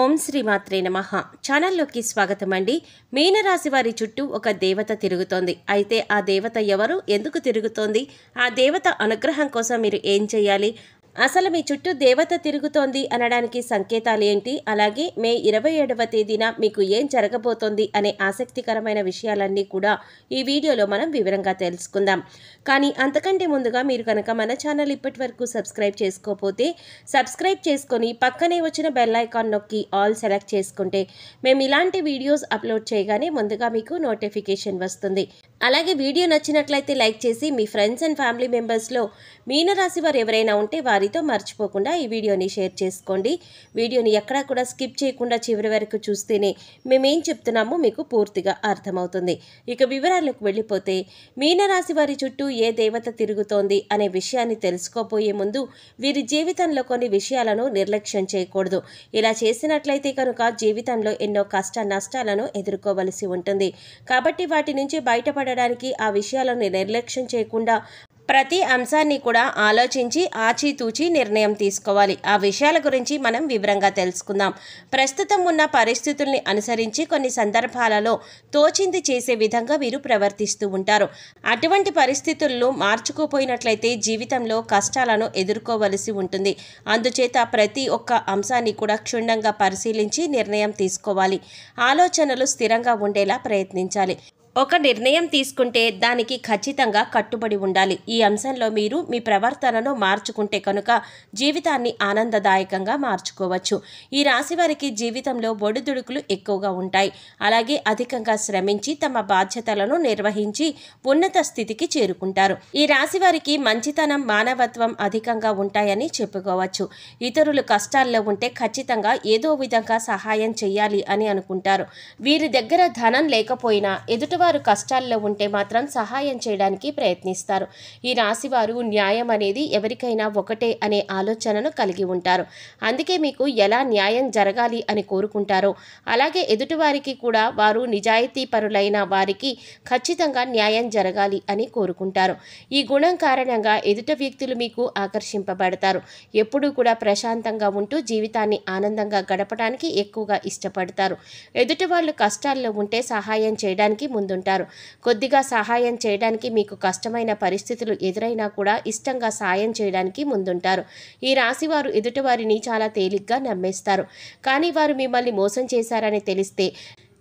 ఓం శ్రీ మాత్రే నమః. ఛానల్లోకి స్వాగతం అండి. మీనరాశి వారి చుట్టూ ఒక దేవత తిరుగుతోంది. అయితే ఆ దేవత ఎవరు, ఎందుకు తిరుగుతోంది, ఆ దేవత అనుగ్రహం కోసం మీరు ఏం చేయాలి, అసలు మీ చుట్టూ దేవత తిరుగుతోంది అనడానికి సంకేతాలు ఏంటి, అలాగే మే 27వ తేదీన మీకు ఏం జరగబోతోంది అనే ఆసక్తికరమైన విషయాలన్నీ కూడా ఈ వీడియోలో మనం వివరంగా తెలుసుకుందాం. కానీ అంతకంటే ముందుగా మీరు కనుక మన ఛానల్ ఇప్పటి వరకు సబ్స్క్రైబ్ చేసుకోకపోతే సబ్స్క్రైబ్ చేసుకొని పక్కనే వచ్చిన బెల్ ఐకాన్ నొక్కి ఆల్ సెలెక్ట్ చేసుకుంటే మేము ఇలాంటి వీడియోస్ అప్లోడ్ చేయగానే ముందుగా మీకు నోటిఫికేషన్ వస్తుంది. అలాగే వీడియో నచ్చినట్లయితే లైక్ చేసి మీ ఫ్రెండ్స్ అండ్ ఫ్యామిలీ మెంబర్స్లో మీనరాశి వారు ఎవరైనా ఉంటే వారితో మర్చిపోకుండా ఈ వీడియోని షేర్ చేసుకోండి. వీడియోని ఎక్కడా కూడా స్కిప్ చేయకుండా చివరి వరకు చూస్తేనే మేమేం చెప్తున్నామో మీకు పూర్తిగా అర్థమవుతుంది. ఇక వివరాలకు వెళ్ళిపోతే, మీనరాశి వారి చుట్టూ ఏ దేవత తిరుగుతోంది అనే విషయాన్ని తెలుసుకోబోయే ముందు వీరి జీవితంలో కొన్ని విషయాలను నిర్లక్ష్యం చేయకూడదు. ఇలా చేసినట్లయితే కనుక జీవితంలో ఎన్నో కష్ట నష్టాలను ఎదుర్కోవలసి ఉంటుంది. కాబట్టి వాటి నుంచి బయటపడడానికి ఆ విషయాలను నిర్లక్ష్యం చేయకుండా ప్రతి అంశాన్ని కూడా ఆలోచించి ఆచితూచి నిర్ణయం తీసుకోవాలి. ఆ విషయాల గురించి మనం వివరంగా తెలుసుకుందాం. ప్రస్తుతం ఉన్న పరిస్థితుల్ని అనుసరించి కొన్ని సందర్భాలలో తోచింది చేసే విధంగా వీరు ప్రవర్తిస్తూ ఉంటారు. అటువంటి పరిస్థితులను మార్చుకోపోయినట్లయితే జీవితంలో కష్టాలను ఎదుర్కోవలసి ఉంటుంది. అందుచేత ప్రతి ఒక్క అంశాన్ని కూడా క్షుణ్ణంగా పరిశీలించి నిర్ణయం తీసుకోవాలి. ఆలోచనలు స్థిరంగా ఉండేలా ప్రయత్నించాలి. ఒక నిర్ణయం తీసుకుంటే దానికి ఖచ్చితంగా కట్టుబడి ఉండాలి. ఈ అంశంలో మీరు మీ ప్రవర్తనను మార్చుకుంటే కనుక జీవితాన్ని ఆనందదాయకంగా మార్చుకోవచ్చు. ఈ రాశి వారికి జీవితంలో ఒడిదుడుకులు ఎక్కువగా ఉంటాయి. అలాగే అధికంగా శ్రమించి తమ బాధ్యతలను నిర్వహించి ఉన్నత స్థితికి చేరుకుంటారు. ఈ రాశి వారికి మంచితనం, మానవత్వం అధికంగా ఉంటాయని చెప్పుకోవచ్చు. ఇతరులు కష్టాల్లో ఉంటే ఖచ్చితంగా ఏదో విధంగా సహాయం చేయాలి అని అనుకుంటారు. వీరి దగ్గర ధనం లేకపోయినా ఎదుటి వారు కష్టాల్లో ఉంటే మాత్రం సహాయం చేయడానికి ప్రయత్నిస్తారు. ఈ రాశివారు న్యాయం అనేది ఎవరికైనా ఒకటే అనే ఆలోచనను కలిగి ఉంటారు. అందుకే మీకు ఎలా న్యాయం జరగాలి అని కోరుకుంటారో అలాగే ఎదుటివారికి కూడా వారు నిజాయితీ పరులైన వారికి ఖచ్చితంగా న్యాయం జరగాలి అని కోరుకుంటారు. ఈ గుణం కారణంగా ఎదుట వ్యక్తులు మీకు ఆకర్షింపబడతారు. ఎప్పుడూ కూడా ప్రశాంతంగా ఉంటూ జీవితాన్ని ఆనందంగా గడపడానికి ఎక్కువగా ఇష్టపడతారు. ఎదుటి వాళ్ళు కష్టాల్లో ఉంటే సహాయం చేయడానికి ముందుంటారు. కొద్దిగా సహాయం చేయడానికి మీకు కష్టమైన పరిస్థితులు ఎదురైనా కూడా ఇష్టంగా సాయం చేయడానికి ముందుంటారు. ఈ రాశి వారు ఎదుటివారిని చాలా తేలిగ్గా నమ్మేస్తారు. కానీ వారు మిమ్మల్ని మోసం చేశారని తెలిస్తే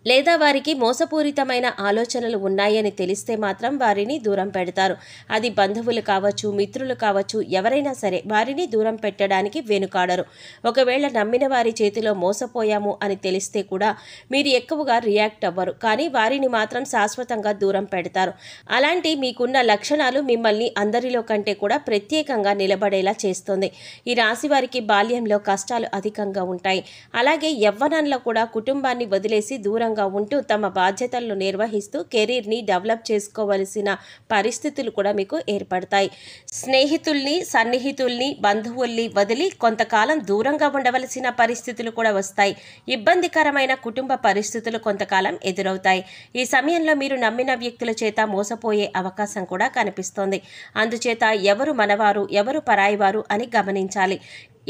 లేదా వారికి మోసపూరితమైన ఆలోచనలు ఉన్నాయని తెలిస్తే మాత్రం వారిని దూరం పెడతారు. అది బంధువులు కావచ్చు, మిత్రులు కావచ్చు, ఎవరైనా సరే వారిని దూరం పెట్టడానికి వెనుకాడరు. ఒకవేళ నమ్మిన వారి చేతిలో మోసపోయాము అని తెలిస్తే కూడా మీరు ఎక్కువగా రియాక్ట్ అవ్వరు. కానీ వారిని మాత్రం శాశ్వతంగా దూరం పెడతారు. అలాంటి మీకున్న లక్షణాలు మిమ్మల్ని అందరిలో కంటే కూడా ప్రత్యేకంగా నిలబడేలా చేస్తుంది. ఈ రాశి వారికి బాల్యంలో కష్టాలు అధికంగా ఉంటాయి. అలాగే యవ్వనంలో కూడా కుటుంబాన్ని వదిలేసి దూరం ఉంటూ తమ బాధ్యతలను నిర్వహిస్తూ కెరీర్ని డెవలప్ చేసుకోవలసిన పరిస్థితులు కూడా మీకు ఏర్పడతాయి. స్నేహితుల్ని, సన్నిహితుల్ని, బంధువుల్ని వదిలి కొంతకాలం దూరంగా ఉండవలసిన పరిస్థితులు కూడా వస్తాయి. ఇబ్బందికరమైన కుటుంబ పరిస్థితులు కొంతకాలం ఎదురవుతాయి. ఈ సమయంలో మీరు నమ్మిన వ్యక్తుల చేత మోసపోయే అవకాశం కూడా కనిపిస్తోంది. అందుచేత ఎవరు మనవారు, ఎవరు పరాయివారు అని గమనించాలి.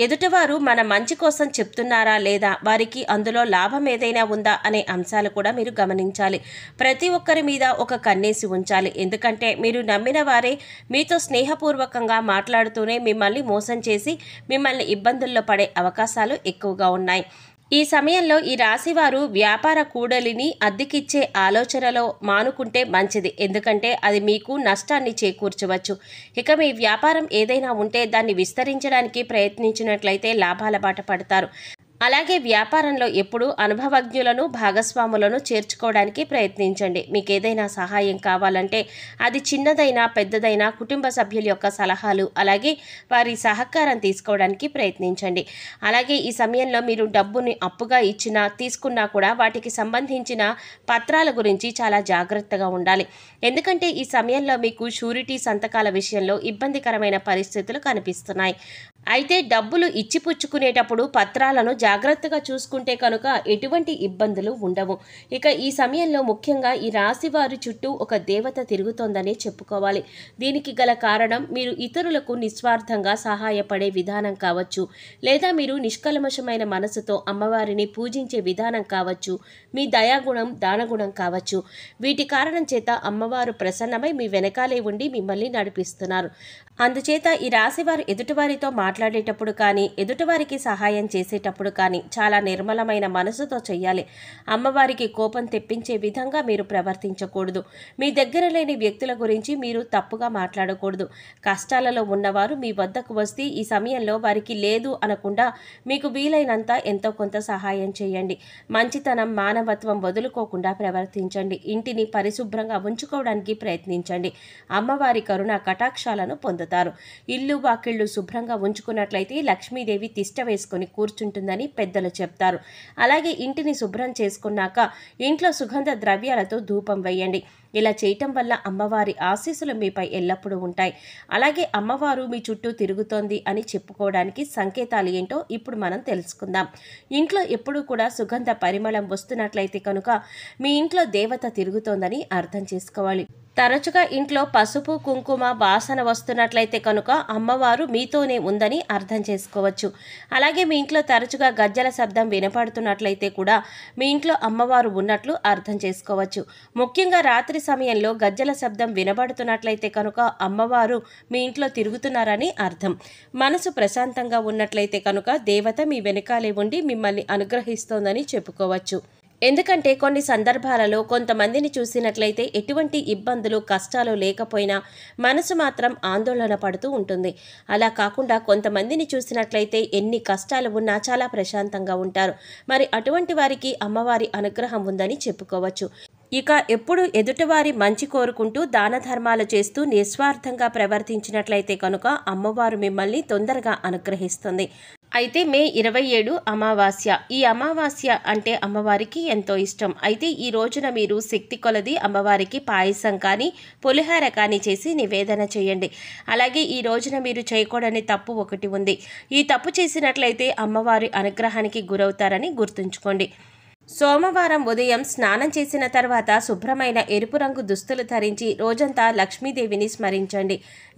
ఎదుటివారు మన మంచి కోసం చెప్తున్నారా లేదా, వారికి అందులో లాభం ఏదైనా ఉందా అనే అంశాలు కూడా మీరు గమనించాలి. ప్రతి ఒక్కరి మీద ఒక కన్నేసి ఉంచాలి. ఎందుకంటే మీరు నమ్మిన వారే మీతో స్నేహపూర్వకంగా మాట్లాడుతూనే మిమ్మల్ని మోసం చేసి మిమ్మల్ని ఇబ్బందుల్లో పడే అవకాశాలు ఎక్కువగా ఉన్నాయి. ఈ సమయంలో ఈ రాశివారు వ్యాపార కూడలిని అద్దెకిచ్చే ఆలోచనలో మానుకుంటే మంచిది. ఎందుకంటే అది మీకు నష్టాన్ని చేకూర్చవచ్చు. ఇక మీ వ్యాపారం ఏదైనా ఉంటే దాన్ని విస్తరించడానికి ప్రయత్నించినట్లయితే లాభాల బాట పడతారు. అలాగే వ్యాపారంలో ఎప్పుడూ అనుభవజ్ఞులను, భాగస్వాములను చేర్చుకోవడానికి ప్రయత్నించండి. మీకు ఏదైనా సహాయం కావాలంటే అది చిన్నదైనా పెద్దదైనా కుటుంబ సభ్యుల యొక్క సలహాలు అలాగే వారి సహకారం తీసుకోవడానికి ప్రయత్నించండి. అలాగే ఈ సమయంలో మీరు డబ్బుని అప్పుగా ఇచ్చినా తీసుకున్నా కూడా వాటికి సంబంధించిన పత్రాల గురించి చాలా జాగ్రత్తగా ఉండాలి. ఎందుకంటే ఈ సమయంలో మీకు షూరిటీ సంతకాల విషయంలో ఇబ్బందికరమైన పరిస్థితులు కనిపిస్తున్నాయి. అయితే డబ్బులు ఇచ్చిపుచ్చుకునేటప్పుడు పత్రాలను జాగ్రత్తగా చూసుకుంటే కనుక ఎటువంటి ఇబ్బందులు ఉండవు. ఇక ఈ సమయంలో ముఖ్యంగా ఈ రాశి వారి చుట్టూ ఒక దేవత తిరుగుతోందనే చెప్పుకోవాలి. దీనికి గల కారణం మీరు ఇతరులకు నిస్వార్థంగా సహాయపడే విధానం కావచ్చు, లేదా మీరు నిష్కల్మషమైన మనసుతో అమ్మవారిని పూజించే విధానం కావచ్చు, మీ దయాగుణం దానగుణం కావచ్చు. వీటి కారణం చేత అమ్మవారు ప్రసన్నమై మీ వెనకాలే ఉండి మిమ్మల్ని నడిపిస్తున్నారు. అందుచేత ఈ రాశివారు ఎదుటివారితో మాట్లాడేటప్పుడు కానీ, ఎదుటివారికి సహాయం చేసేటప్పుడు కానీ చాలా నిర్మలమైన మనసుతో చేయాలి. అమ్మవారికి కోపం తెప్పించే విధంగా మీరు ప్రవర్తించకూడదు. మీ దగ్గర లేని వ్యక్తుల గురించి మీరు తప్పుగా మాట్లాడకూడదు. కష్టాలలో ఉన్నవారు మీ వద్దకు వస్తే ఈ సమయంలో వారికి లేదు అనకుండా మీకు వీలైనంత ఎంతో కొంత సహాయం చేయండి. మంచితనం, మానవత్వం వదులుకోకుండా ప్రవర్తించండి. ఇంటిని పరిశుభ్రంగా ఉంచుకోవడానికి ప్రయత్నించండి. అమ్మవారి కరుణ కటాక్షాలను పొందుతారు. ఇల్లు వాకిళ్ళు శుభ్రంగా ఉంచుకున్నట్లయితే లక్ష్మీదేవి తిష్ట వేసుకొని కూర్చుంటుందని పెద్దలు చెప్తారు. అలాగే ఇంటిని శుభ్రం చేసుకున్నాక ఇంట్లో సుగంధ ద్రవ్యాలతో ధూపం వేయండి. ఇలా చేయటం వల్ల అమ్మవారి ఆశీస్సులు మీపై ఎల్లప్పుడూ ఉంటాయి. అలాగే అమ్మవారు మీ చుట్టూ తిరుగుతోంది అని చెప్పుకోవడానికి సంకేతాలు ఏంటో ఇప్పుడు మనం తెలుసుకుందాం. ఇంట్లో ఎప్పుడూ కూడా సుగంధ పరిమళం వస్తున్నట్లయితే కనుక మీ ఇంట్లో దేవత తిరుగుతోందని అర్థం చేసుకోవాలి. తరచుగా ఇంట్లో పసుపు కుంకుమ వాసన వస్తున్నట్లయితే కనుక అమ్మవారు మీతోనే ఉందని అర్థం చేసుకోవచ్చు. అలాగే మీ ఇంట్లో తరచుగా గజ్జల శబ్దం వినపడుతున్నట్లయితే కూడా మీ ఇంట్లో అమ్మవారు ఉన్నట్లు అర్థం చేసుకోవచ్చు. ముఖ్యంగా రాత్రి సమయంలో గజ్జల శబ్దం వినబడుతున్నట్లయితే కనుక అమ్మవారు మీ ఇంట్లో తిరుగుతున్నారని అర్థం. మనసు ప్రశాంతంగా ఉన్నట్లయితే కనుక దేవత మీ వెనకాలే ఉండి మిమ్మల్ని అనుగ్రహిస్తోందని చెప్పుకోవచ్చు. ఎందుకంటే కొన్ని సందర్భాలలో కొంతమందిని చూసినట్లయితే ఎటువంటి ఇబ్బందులు కష్టాలు లేకపోయినా మనసు మాత్రం ఆందోళన పడుతూ ఉంటుంది. అలా కాకుండా కొంతమందిని చూసినట్లయితే ఎన్ని కష్టాలు ఉన్నా చాలా ప్రశాంతంగా ఉంటారు. మరి అటువంటి వారికి అమ్మవారి అనుగ్రహం ఉందని చెప్పుకోవచ్చు. ఇక ఎప్పుడు ఎదుటివారి మంచి కోరుకుంటూ దాన ధర్మాలు చేస్తూ నిస్వార్థంగా ప్రవర్తించినట్లయితే కనుక అమ్మవారు మిమ్మల్ని తొందరగా అనుగ్రహిస్తుంది. అయితే మే 27 అమావాస్య. ఈ అమావాస్య అంటే అమ్మవారికి ఎంతో ఇష్టం. అయితే ఈ రోజున మీరు శక్తి కొలది అమ్మవారికి పాయసం కానీ పులిహార కానీ చేసి నివేదన చేయండి. అలాగే ఈ రోజున మీరు చేయకూడని తప్పు ఒకటి ఉంది. ఈ తప్పు చేసినట్లయితే అమ్మవారి అనుగ్రహానికి గురవుతారని గుర్తుంచుకోండి. సోమవారం ఉదయం స్నానం చేసిన తర్వాత శుభ్రమైన ఎరుపు రంగు దుస్తులు ధరించి రోజంతా లక్ష్మీదేవిని స్మరించండి.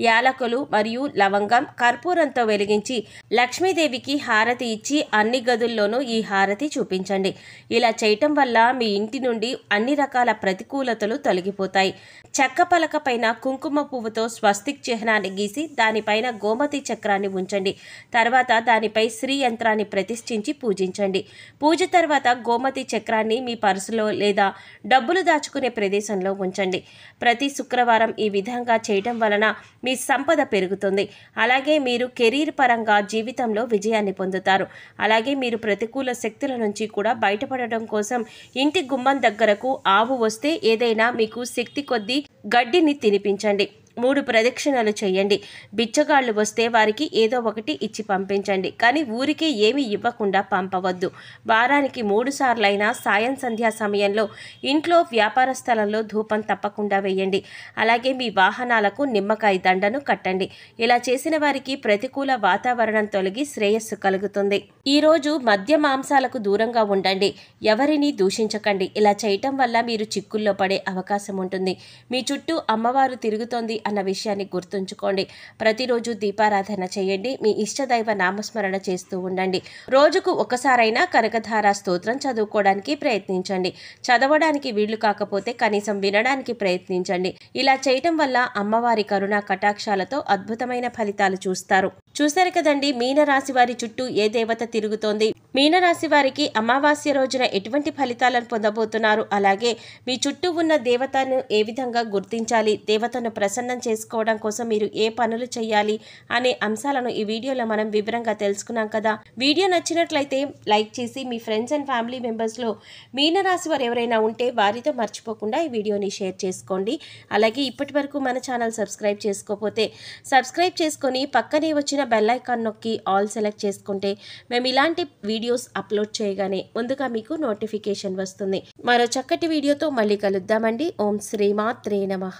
యాలకులు మరియు లవంగం కర్పూరంతో వెలిగించి లక్ష్మీదేవికి హారతి ఇచ్చి అన్ని గదుల్లోనూ ఈ హారతి చూపించండి. ఇలా చేయటం వల్ల మీ ఇంటి నుండి అన్ని రకాల ప్రతికూలతలు తొలగిపోతాయి. చెక్క పలక పైన కుంకుమ పువ్వుతో స్వస్తిక్ చిహ్నాన్ని గీసి దానిపైన గోమతి చక్రాన్ని ఉంచండి. తర్వాత దానిపై శ్రీ యంత్రాన్ని ప్రతిష్ఠించి పూజించండి. పూజ తర్వాత గోమతి చక్రాన్ని మీ పర్సులో లేదా డబ్బులు దాచుకునే ప్రదేశంలో ఉంచండి. ప్రతి శుక్రవారం ఈ విధంగా చేయడం వలన మీ సంపద పెరుగుతుంది. అలాగే మీరు కెరీర్ పరంగా జీవితంలో విజయాన్ని పొందుతారు. అలాగే మీరు ప్రతికూల శక్తుల నుంచి కూడా బయటపడడం కోసం ఇంటి గుమ్మం దగ్గరకు ఆవు వస్తే ఏదైనా మీకు శక్తి కొద్దీ గడ్డిని తినిపించండి. 3 ప్రదక్షిణలు చేయండి. బిచ్చగాళ్ళు వస్తే వారికి ఏదో ఒకటి ఇచ్చి పంపించండి. కానీ ఊరికే ఏమీ ఇవ్వకుండా పంపవద్దు. వారానికి 3 సార్లైనా సాయం సంధ్యా సమయంలో ఇంట్లో వ్యాపార స్థలంలో ధూపం తప్పకుండా వేయండి. అలాగే మీ వాహనాలకు నిమ్మకాయ దండను కట్టండి. ఇలా చేసిన వారికి ప్రతికూల వాతావరణం తొలగి శ్రేయస్సు కలుగుతుంది. ఈరోజు మద్య మాంసాలకు దూరంగా ఉండండి. ఎవరిని దూషించకండి. ఇలా చేయటం వల్ల మీరు చిక్కుల్లో పడే అవకాశం ఉంటుంది. మీ చుట్టూ అమ్మవారు తిరుగుతోంది అన్న విషయాన్ని గుర్తుంచుకోండి. ప్రతిరోజు దీపారాధన చేయండి. మీ ఇష్టదైవ నామస్మరణ చేస్తూ ఉండండి. రోజుకు ఒకసారైనా కనకధార స్తోత్రం చదువుకోవడానికి ప్రయత్నించండి. చదవడానికి వీళ్లు కాకపోతే కనీసం వినడానికి ప్రయత్నించండి. ఇలా చేయటం వల్ల అమ్మవారి కరుణ కటాక్షాలతో అద్భుతమైన ఫలితాలు చూస్తారు. చూశారు కదండి, మీనరాశి వారి చుట్టూ ఏ దేవత తిరుగుతోంది, మీనరాశి వారికి అమావాస్య రోజున ఎటువంటి ఫలితాలను పొందబోతున్నారు, అలాగే మీ చుట్టూ ఉన్న దేవతను ఏ విధంగా గుర్తించాలి, దేవతను ప్రసన్నం చేసుకోవడం కోసం మీరు ఏ పనులు చేయాలి అనే అంశాలను ఈ వీడియోలో మనం వివరంగా తెలుసుకున్నాం కదా. వీడియో నచ్చినట్లయితే లైక్ చేసి మీ ఫ్రెండ్స్ అండ్ ఫ్యామిలీ మెంబర్స్లో మీనరాశి వారు ఎవరైనా ఉంటే వారితో మర్చిపోకుండా ఈ వీడియోని షేర్ చేసుకోండి. అలాగే ఇప్పటి వరకు మన ఛానల్ సబ్స్క్రైబ్ చేసుకోకపోతే సబ్స్క్రైబ్ చేసుకొని పక్కనే వచ్చిన బెల్ ఐకాన్ నొక్కి ఆల్ సెలెక్ట్ చేసుకుంటే మేము ఇలాంటి వీడియోస్ అప్లోడ్ చేయగానే ముందుగా మీకు నోటిఫికేషన్ వస్తుంది. మరో చక్కటి వీడియోతో మళ్ళీ కలుద్దామండి. ఓం శ్రీమాత్రే నమః.